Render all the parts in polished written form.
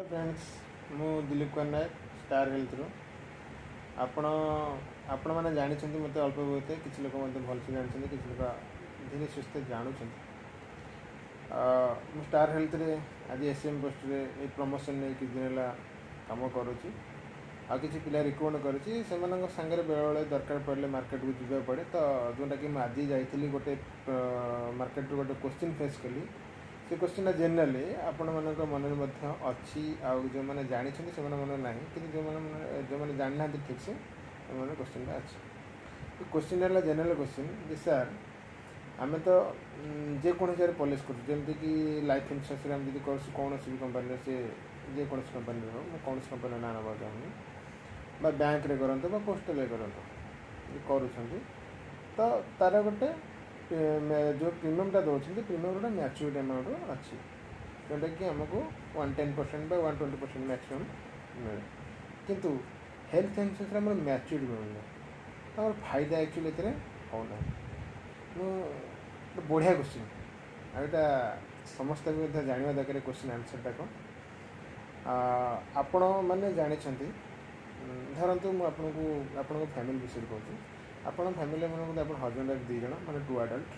Friends मु Dilip Kumar Nayak star health रू आपण आपण मैंने जानते मत अल्प बहुत किसी लोग मतलब भलसे जानते किसी लोग धीरे सुस्थे जानूँ स्टार हेल्थ रे आज एसएम पोस्ट रे ए प्रमोशन नहीं किसी दिन है कम करुँची आ किसी पिला रिकमेंड करुँची से बेले बेले दरकार पड़े मार्केट को जावाक पड़े तो जोटा कि आज जाइली गोटे मार्केट गोटे क्वेश्चन फेस कली से क्वेश्चन जेनराली आपण मन अच्छी आउ जो मैंने जानी से मन ना कि जो मैंने जाना ठीक से क्वेश्चन अच्छी क्वेश्चन है जेनराल क्वेश्चन कि सार आम तो जेकोसी पॉलिश करमती कि लाइफ इंश्योरेंस आम जब कर कौन भी कंपनी से जेको कंपनी हो कौन कंपनी ना ना चाहूँगी बैंक रे करते पोस्टल करूँ तो तार गोटे जो प्रीमियमटा दौरान प्रीमियम गोटे मैच्योरिटी अमाउंट अच्छी जोटा कि आमको 110% 120% मैक्सिमम मिले किंतु हेल्थ इंश्योरेंस आम मैच्योरिटी मिलूना तो फायदा एक्चुअली होना बढ़िया क्वेश्चन आटा समस्त जानवा दरकार क्वेश्चन आंसरटा कौन आपण मैंने जानते धरतु मुझे फैमिली विषय कहूँ आपण फैमिली मन हजबैंड वाइफ दुई जन माने 2 अडल्ट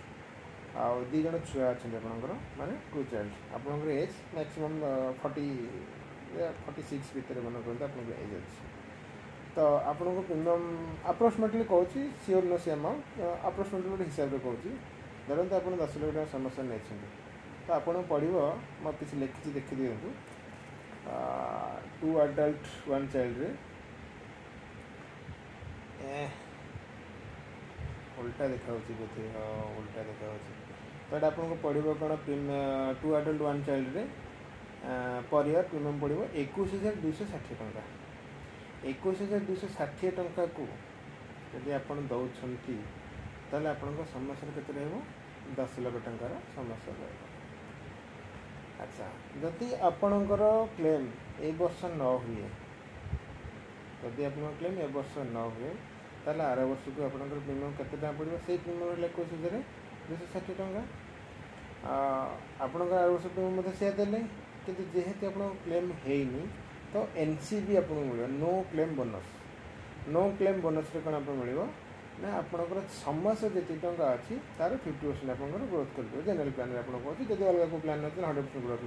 आउ दुई जन छुआ अच्छा आपंकर माने 2 चाइल्ड आपंकर एज मैक्सिमम 46 भितर मन कहते आप एज अच्छी तो आपन को प्रीमियम अप्रोक्सीमेटली कहूँ सियोर नो सी अमाउंट अप्रोक्सीमेटली गोटे हिसाब से कहूँ धरते आप 10 लाख टका समस्या नहीं तो आपन पड़ो मैं किसी लिखी देखी दिंतु 2 अडल्ट 1 चाइल्ड उल्टा देखा बोधे हाँ उल्टा देखा तो ये आपको पड़ो कौन 2 अडल्ट 1 चाइल्ड रे पर ईयर प्रीमियम पड़ो 21,260 टंका 21,260 टंका को यदि आप दौरान ताल आपण समस्या के 10 लाख टंकार समस्या रहा अच्छा जदि आपणकर क्लेम ए वर्ष न हुए जदि आप क्लेम ए वर्ष न हुए ताल आर वर्ष को आप प्रीमियम के पड़ो से प्रीमियम 21,260 टंका आपण आर वर्ष प्रीमियम से देले कि जेहेतु आप क्लेम होनी तो एनसीबी आपको मिले नो क्लेम बोनस रे कौन आप मिल ना आपंकर समस्या जी टाँचा अच्छी तार 50% आप ग्रोथ कर जेनराल प्लान आप कहूँ जब अलग को प्लान अच्छे 100% ग्रोथ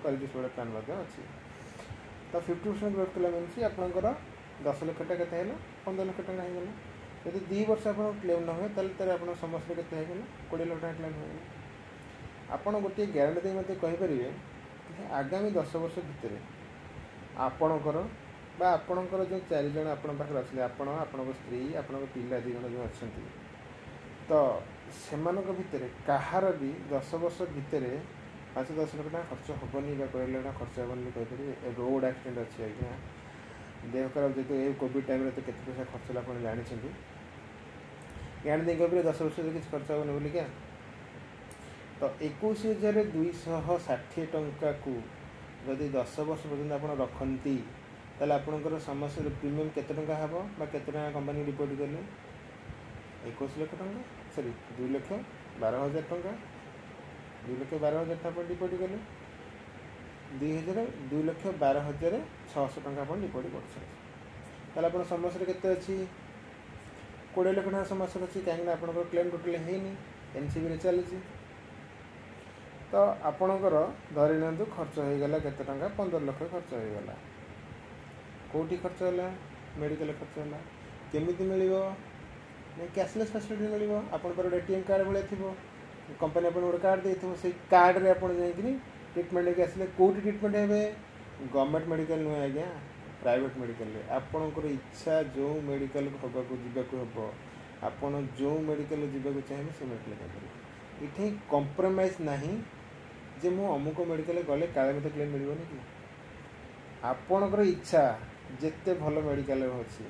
कर प्लान अच्छी तो 50% ग्रोथ कला मीन आपंकर 10 लाख टका के 15 लाख टका होगा जब 2 वर्ष आप क्लेम न हुए ताल आप समस्या के 20 लाख टका क्लेम हो आप गोटे ग्यारंटी दे मत कहींपर आगामी 10 वर्ष भितर आपणकर आपणकर जो 4 जन आप अच्छे आपण आपण स्त्री आपण पिला 2 जन जो अच्छा तो से भितर कहार भी 10 वर्ष भितर 5-10 लाख टका खर्च हेनी 10 लाख टका खर्च हेनी कहींपर रोड एक्सीडेंट अच्छी आज्ञा देह खराब जेहतु ये कोविड टाइम तो केते पैसा खर्च आप जानते ज्ञान कहींपर 10 वर्ष किसी खर्च हेनी बोली क्या तो 21,260 टंका को जदि 10 वर्ष पर्यटन आप रखती ताल आपंकर समस्या प्रीमियम केते टंका हेबो बा केते टंका कंपनी रिपोर्ट कले 21 लाख टंका सॉरी 2,12,000 टंका 2,12,000 आप रिपोर्ट कले 2,12,600 टंका आप रिपोर्ट कर आप समस्या केते अच्छी 20 लाख टंका समस्या अच्छी कहीं आप क्लेम टोटाल होनी एनसीबी रे चली तो आपणकर धरी नियंतु खर्च होगला केते टंका 15 लाख खर्च होगला कौटी खर्च है मेडिकल खर्च है केमी मिल कैशलेस फैसिलिटी मिल आपंकर एटीएम कार्ड भाई थी कंपनी आप गोटे कार्ड दे से कार्ड रे आप ट्रिटमेंट लेके आसिले कौटी ट्रिटमेंट हे गवर्नमेंट मेडिकल नुहे आज्ञा प्राइवेट मेडिकल आपणकर इच्छा जो मेडिकल होगा जावाक हम आपड़ जो मेडिकल जावाक चाहिए से मेडिकल जापर ये कंप्रोमाइज नहीं जे मु अमुक मेडिकल गले काले मत क्लेम मिलनी कि आपणकर इच्छा जिते भल मेडिकल अच्छी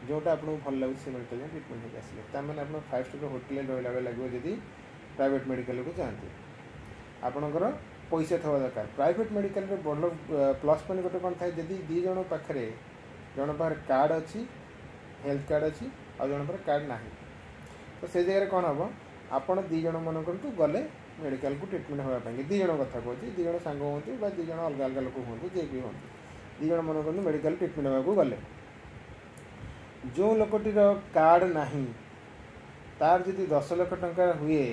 जोटा आपको भल लगे से मेडिकल ट्रिटमेंट होकर आसिले तमें आप 5 स्टार होटेल रहा लगे जदि प्राइवेट मेडिकल को जाती आपणकर पैसा थवा दरकार प्राइवेट मेडिकल बड़ प्लस पॉइंट गोटे कौन थाए जदि 2 जन पाखे जन पाखे कार्ड अच्छी हेल्थ कार्ड अच्छी और जन पाखे कार्ड ना तो से जगह कौन हम आप 2 जन मन करतु गले मेडिकल को ट्रिटमेंट होगापी दी जन कथा कहूँ दी जन सांग हूँ दी जन अलग अलग लोक हूँ जे भी हूँ दी जन मन कर मेडिकल ट्रिटमेंट होगा गले जो लोकटीर कार्ड नहीं तार जदि 10 लाख टंका हुए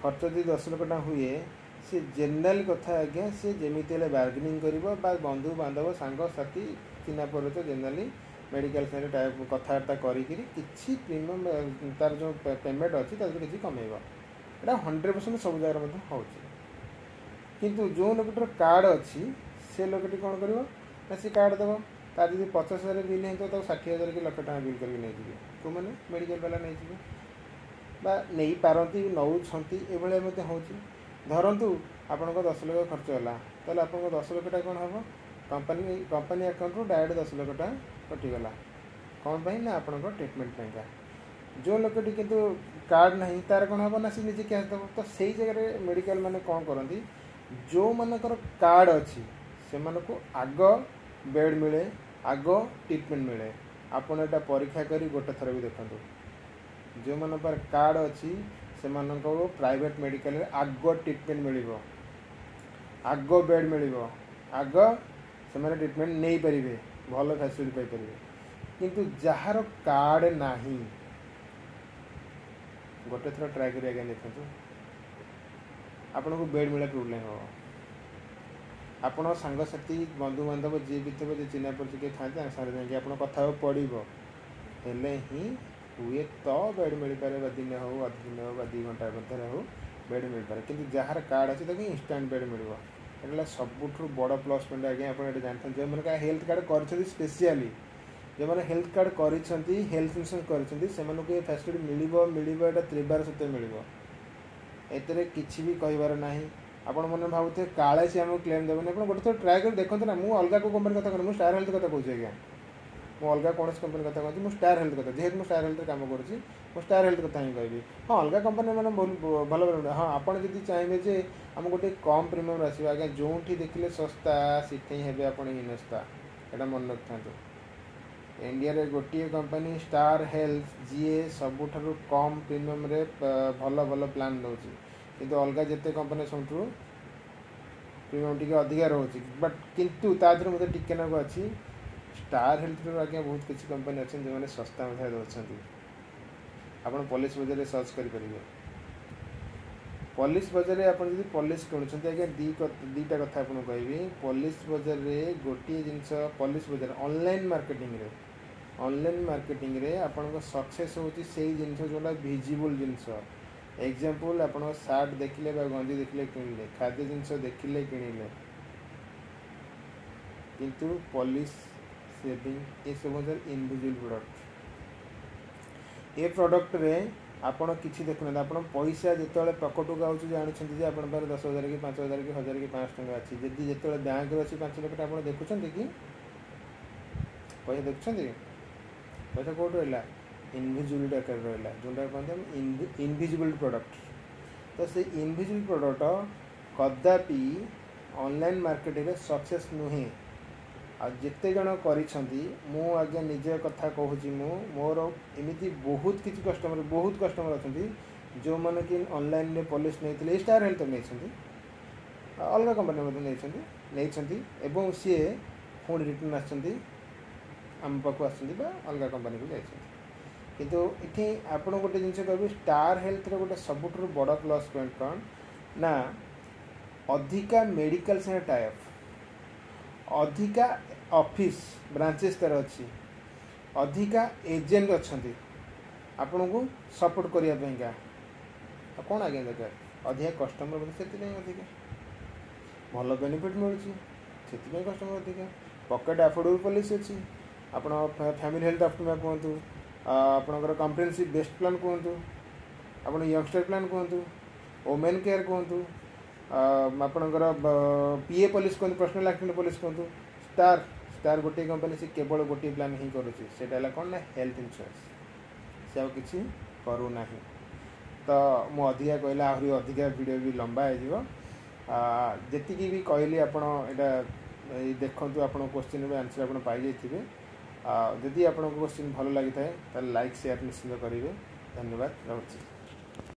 खर्च जदि 10 लाख टंका हुए सी जनरल कथा आज्ञा सी जमी बार्गेनिंग कर बंधु बांधव सांग साथी चिन्ह परिचय जनरली मेडिकल से कथबार्ता करी प्रीमियम तार जो पेमेंट अच्छी किसी कमेब एटा 100% सब जगह हो किंतु जो लोकटर कार्ड अच्छी से लोकटी कौन कर सी कार्ड देव तार जब 50,000 बिल है तो 60,000 कि लक्ष टका बिल करके नहीं जाए कौ मैंने मेडिकल वाला नहीं जाए नहीं पारती नौ हो धरतु आपण 10 लाख खर्च है तो आप 10 लाख कौन हम कंपनी अकाउंट रू डायरेक्ट 10 लाख टका कटिगला कौन पाई ना आपण ट्रिटमेंट पाइका जो लोकटी किंतु कार्ड नहीं तार कौन हम ना सी निजे कैश देव तो सही जगह मेडिकल माने कौन करती जो मानकर कार्ड अच्छी से को आग बेड मिले आग ट्रिटमेंट मिले आपड़ एटा परीक्षा करी गोटे थर भी देखते जो मन पर कार्ड अच्छी से प्राइवेट मेडिकल आग ट्रिटमेंट मिल आग बेड मिल आग से ट्रिटमेंट नहीं पारे भल फैसिलिटी पाइपर किंतु जार कार्ड नहीं गोटे थर ट्राए कर आगे देखो आपन को बेड मिला प्रोब्लेम हो आपण सांगसाथी बंधु बांधव जी भी थे जो चिन्ह परिचय था सारे जाकि आप कथा पड़ो हेले ही हुए तो बेड मिल पारे दिन हो अध दिन हो 2 घंटा मध्य हो बेड मिल पारे किंतु जार कार्ड अच्छे तो इंस्टांट बेड मिल सबुठ बड़ प्लस पॉइंट आज्ञा आप जानते जो मैंने हेल्थ कार्ड कर स्पेशली जो मैंने हेल्थ कार्ड कर हेल्थ इंश्योरेंस कर फैसिलिटी मिल त्रिबार सत्य मिल एतरे किसी भी कहबार ना आपण मैंने भावुथे काले सी आम क्लेम देवेनि आप गोटे थोड़ा ट्राए कर देखते ना मुझे अलग को कंपनी कथा कहूँ स्टार हेल्थ कथा कहूँ आज्ञा मुझे अलग कौन कंपनी कथा कहूँ स्टार हेल्थ कथा जेहेतु मुझे स्टार हेल्थ काम कर स्टार हेल्थ कथा ही कहि हाँ अलग कंपनी मैंने भल हाँ आपड़ जब चाहिए जे आम गोटे कम प्रीमियम आसो आज्ञा जो देखिले सस्ता सीटे ही हे आप हिनस्ता यहाँ मन रखता इंडिया रे गोटे कंपनी स्टार हेल्थ जी सबुठ कम प्रीमियम रे भल भल प्लान दौर किंतु अलग जिते कंपनी सब प्रीमियम टी अधिका रोचे बट किंतु तादर मत टिके नाक अच्छी स्टार हेल्थ आज्ञा बहुत किसी कंपनी अच्छे जो मैंने सस्ता दौरान आप पॉलिश बजार में सर्च करेंगे पॉलिश बजार में आप पॉलिश किणुंट आज्ञा दीटा कथा आपको कहबी पॉलिश बजार में गोटे जिनस पॉलिश बजार ऑनलाइन मार्केटिंग रे आपन सक्सेस होची से जिनस जोटा विजिबल जिनस एग्जांपल आपन सार्ट देखिले गंजी देखिले किणिले खाद्य जिनस देखिले किणिले किंतु पॉलिश सेविंग ये सब इनविजिबल प्रोडक्ट ये प्रोडक्ट रे आपन किसी देखुना आपन पैसा जिते पकेट को आउछ जानते आप 10,000 कि 5,000 कि 1,000 कि 500 टका अच्छी जदि जो बैंक अच्छी 5 लाख आप देखुं कि पैसा देखुं पैसा कौट रहा इनविजिबल आकार रहा जोटा कहते इनविजिबल प्रोडक्ट तो से इनविजिबल प्रोडक्ट कदापि ऑनलाइन मार्केट में सक्सेस नुहे आते जन कर निजे कथा कहूँ मोर एमती बहुत किसी कस्टमर अच्छा जो मैंने कि ऑनलाइन रे पॉलिश नहीं स्टार हेल्थ नहीं अलग कंपनी नहीं सी पुणी रिटर्न आसम पाक अलग कंपनी को जाइए किंतु ये आप गोटे जिन कह स्टार हेल्थ गोटे सबुठ बड़ प्लस पॉइंट कौन ना अधिका मेडिकल से टाइप अधिका ऑफिस ब्रांचेस तार अच्छी अधिका एजेंट अच्छा आपण को सपोर्ट करने कौन आज्ञा दरकार अधिका कस्टमर से अधिका भल बेनिफिट मिलूँ से कस्टमर अधिका पकेट अफोर्डेबल पॉलिसी अच्छी आप फैमिली हेल्थ ऑप्टिमा कहतु आपणकर कम्प्रिहेंसिव बेस्ट प्लान कहतु आप यंगस्टर प्लान कहतु वोमेन केयर कहतु आपणकर पीए पॉलिसी कहतु पर्सनल एक्सीडेंट पॉलिसी कहतु स्टार स्टार गोटे कंपनी से केवल गोटे प्लान ही करुँचा कौन ना हेल्थ इंश्योरेंस से आ कि करूना तो मु अधिका कहला आहरी अधिका वीडियो भी लंबा हो जी भी कहली आप देखु आप क्वेश्चन आंसर आप पाई जाइए जदि आपको क्वेश्चन भल लगी था लाइक शेयर निश्चित करेंगे धन्यवाद रहुछि।